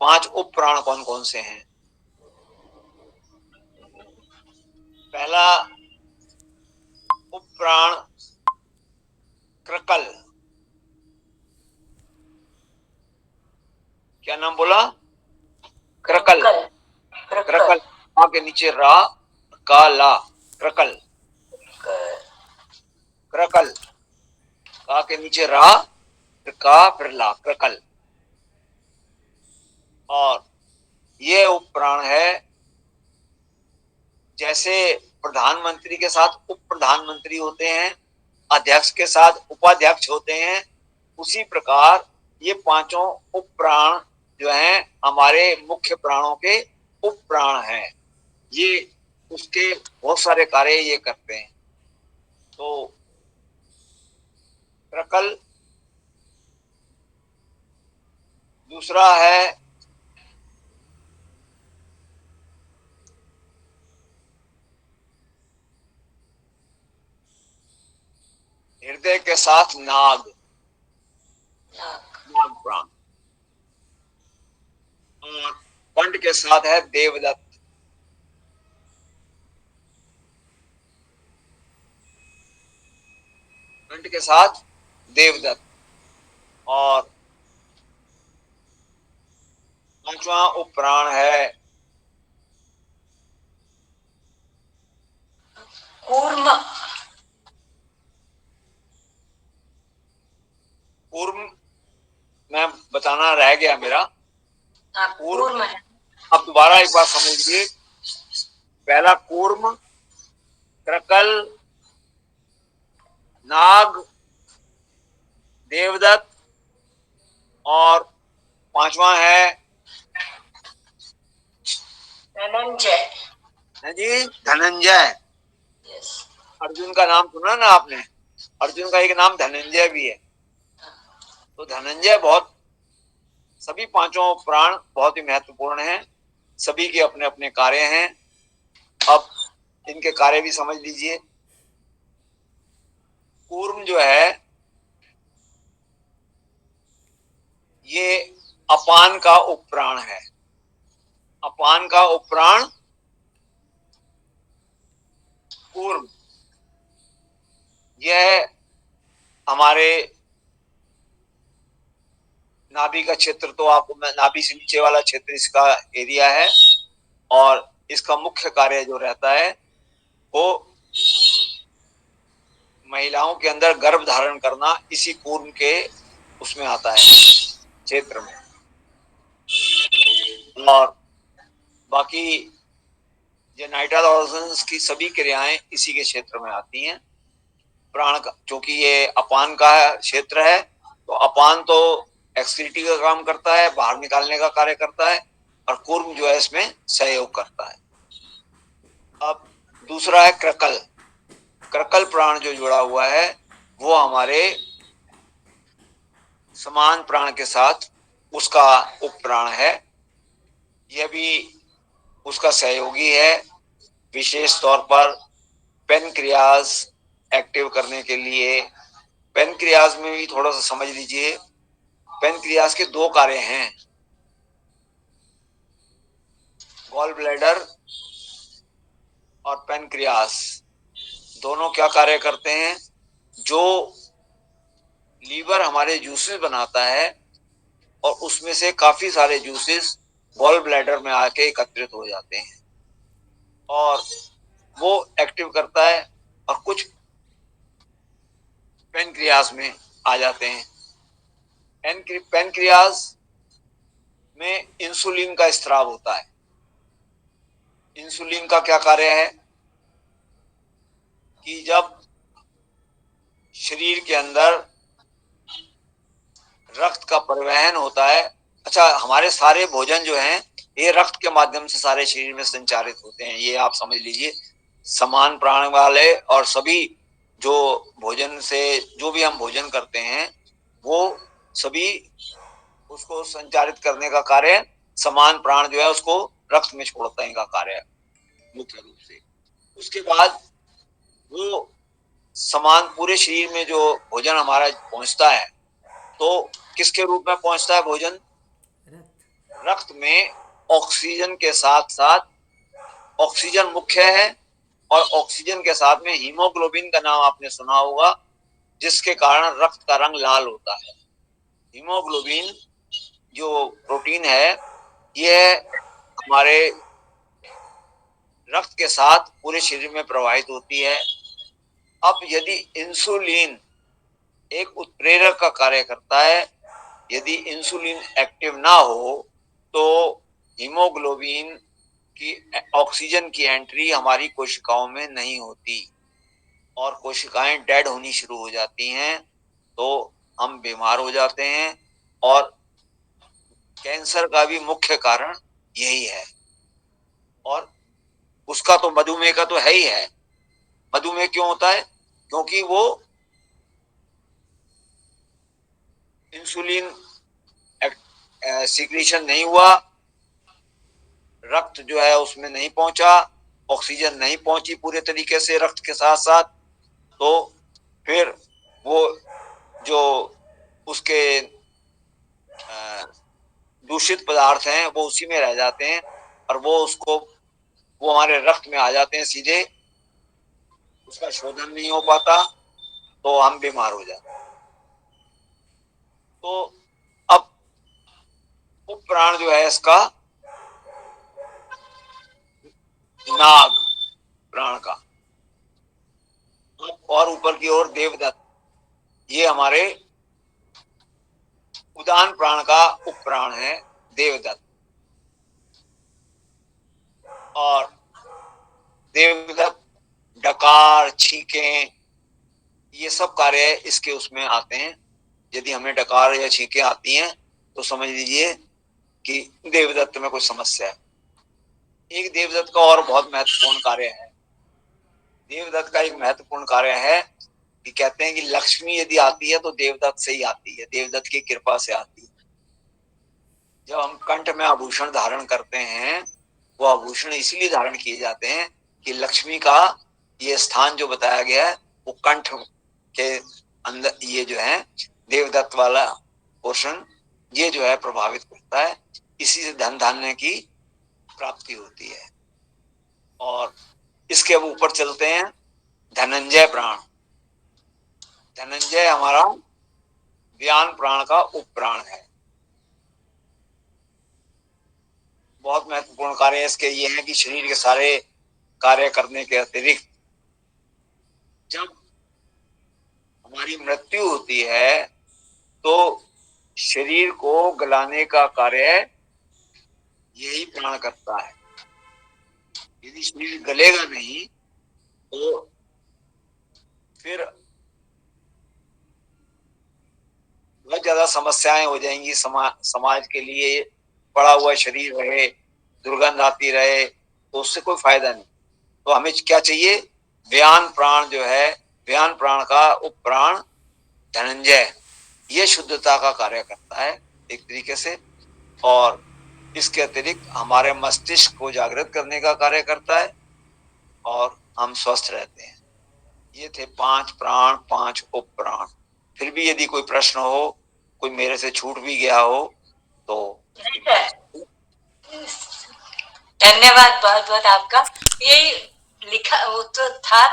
5 उप प्राण कौन कौन से हैं? पहला उप प्राण क्रकल। क्या नाम बोला? क्रकल। क्रकल के नीचे रा का ला, क्रकल। क्रकल का के नीचे रा, फिर का, फिर ला, क्रकल। और ये उप प्राण है, जैसे प्रधानमंत्री के साथ उप प्रधानमंत्री होते हैं, अध्यक्ष के साथ उपाध्यक्ष होते हैं, उसी प्रकार ये पांचों उप प्राण जो हैं हमारे मुख्य प्राणों के उप प्राण हैं। ये उसके बहुत सारे कार्य ये करते हैं। तो क्रकल, दूसरा है हृदय के साथ नाग, नाग प्राण। और कंठ के साथ है देवदत्त। कंठ के साथ देवदत्त। और पांचवा उप प्राण है कूर्म। कूर्म मैं बताना रह गया मेरा। कूर्म है। अब दोबारा एक बार समझ लीजिए। पहला कूर्म, क्रकल, नाग, देवदत्त, और पांचवा है धनंजय। है जी, धनंजय। अर्जुन का नाम सुना ना आपने? अर्जुन का एक नाम धनंजय भी है। तो धनंजय बहुत, सभी पांचों प्राण बहुत ही महत्वपूर्ण हैं। सभी के अपने अपने कार्य हैं। अब इनके कार्य भी समझ लीजिए। कूर्म जो है ये अपान का उपप्राण है। अपान का उपप्राण कूर्म। यह हमारे नाभि का क्षेत्र, तो आपको नाभि से नीचे वाला क्षेत्र इसका एरिया है। और इसका मुख्य कार्य जो रहता है वो महिलाओं के अंदर गर्भ धारण करना, इसी कूर्म के उसमें आता है, क्षेत्र में। और बाकी जेनाइटल ऑर्गन्स की सभी क्रियाएं इसी के क्षेत्र में आती हैं। प्राण का, क्योंकि ये अपान का क्षेत्र है, तो अपान तो एक्सक्रीटी का काम करता है, बाहर निकालने का कार्य करता है, और कूर्म जो है इसमें सहयोग करता है। अब दूसरा है क्रकल। क्रकल प्राण जो जुड़ा हुआ है वो हमारे समान प्राण के साथ उसका उप प्राण है। यह भी उसका सहयोगी है, विशेष तौर पर पेनक्रियाज एक्टिव करने के लिए। पेनक्रियाज में भी थोड़ा सा समझ लीजिए। पेनक्रियाज के दो कार्य हैं, गॉल ब्लैडर और पेनक्रियाज। दोनों क्या कार्य करते हैं? जो लीवर हमारे जूसेस बनाता है, और उसमें से काफी सारे जूसेस गॉल ब्लैडर में आके एकत्रित हो जाते हैं, और वो एक्टिव करता है, और कुछ पेनक्रियाज में आ जाते हैं। पेनक्रियाज में इंसुलिन का स्त्राव होता है। इंसुलिन का क्या कार्य है कि जब शरीर के अंदर रक्त का परिवहन होता है, अच्छा, हमारे सारे भोजन जो हैं ये रक्त के माध्यम से सारे शरीर में संचारित होते हैं, ये आप समझ लीजिए। समान प्राण वाले और सभी जो भोजन से, जो भी हम भोजन करते हैं वो सभी उसको संचारित करने का कार्य समान प्राण जो है उसको रक्त में छोड़ने का कार्य मुख्य रूप से। उसके बाद वो समान पूरे शरीर में जो भोजन हमारा पहुंचता है, तो किसके रूप में पहुंचता है भोजन? रक्त में ऑक्सीजन के साथ साथ, ऑक्सीजन मुख्य है और ऑक्सीजन के साथ में हीमोग्लोबिन का नाम आपने सुना होगा, जिसके कारण रक्त का रंग लाल होता है। हीमोग्लोबिन जो प्रोटीन है, यह हमारे रक्त के साथ पूरे शरीर में प्रवाहित होती है। अब यदि इंसुलिन एक उत्प्रेरक का कार्य करता है, यदि इंसुलिन एक्टिव ना हो तो हीमोग्लोबिन की, ऑक्सीजन की एंट्री हमारी कोशिकाओं में नहीं होती और कोशिकाएं डेड होनी शुरू हो जाती हैं, तो हम बीमार हो जाते हैं। और कैंसर का भी मुख्य कारण यही है। और उसका तो, मधुमेह का तो है ही है। मधुमेह क्यों होता है? क्योंकि वो इंसुलिन सीक्रेशन नहीं हुआ, रक्त जो है उसमें नहीं पहुंचा, ऑक्सीजन नहीं पहुंची पूरे तरीके से रक्त के साथ साथ, तो फिर वो जो उसके दूषित पदार्थ हैं वो उसी में रह जाते हैं और वो हमारे रक्त में आ जाते हैं सीधे, उसका शोधन नहीं हो पाता, तो हम बीमार हो जाते हैं। तो अब उपप्राण जो है इसका, नाग प्राण का, और ऊपर की ओर देवदत्त, ये हमारे उदान प्राण का उपप्राण है देवदत्त। और देवदत्त डकार, छींकें, ये सब कार्य इसके उसमें आते हैं। यदि हमें डकार या छींकें आती हैं तो समझ लीजिए कि देवदत्त में कुछ समस्या है। एक देवदत्त का और बहुत महत्वपूर्ण कार्य है। देवदत्त का एक महत्वपूर्ण कार्य है कि कहते हैं कि लक्ष्मी यदि आती है तो देवदत्त से ही आती है, देवदत्त की कृपा से आती है। जब हम कंठ में आभूषण धारण करते हैं, वो आभूषण इसलिए धारण किए जाते हैं कि लक्ष्मी का ये स्थान जो बताया गया है वो कंठ के अंदर, ये जो है देवदत्त वाला पोर्शन, ये जो है प्रभावित करता है, इसी से धन धान्य की प्राप्ति होती है। और इसके अब ऊपर चलते हैं, धनंजय प्राण। धनंजय हमारा व्यान प्राण का उपप्राण है। बहुत महत्वपूर्ण कार्य इसके ये है कि शरीर के सारे कार्य करने के अतिरिक्त जब हमारी मृत्यु होती है तो शरीर को गलाने का कार्य यही प्राण करता है। यदि शरीर गलेगा नहीं तो फिर बहुत ज्यादा समस्याएं हो जाएंगी। समाज के लिए पड़ा हुआ शरीर रहे, दुर्गंध आती रहे, तो उससे कोई फायदा नहीं। तो हमें क्या चाहिए? व्यान प्राण जो है, व्यान प्राण का उपप्राण धनंजय, ये शुद्धता का कार्य करता है एक तरीके से, और इसके अतिरिक्त हमारे मस्तिष्क को जागृत करने का कार्य करता है और हम स्वस्थ रहते हैं। ये थे 5 प्राण, 5 उपप्राण। फिर भी यदि कोई प्रश्न हो, कोई मेरे से छूट भी गया हो तो धन्यवाद बहुत बहुत आपका। ये लिखा वो तो था।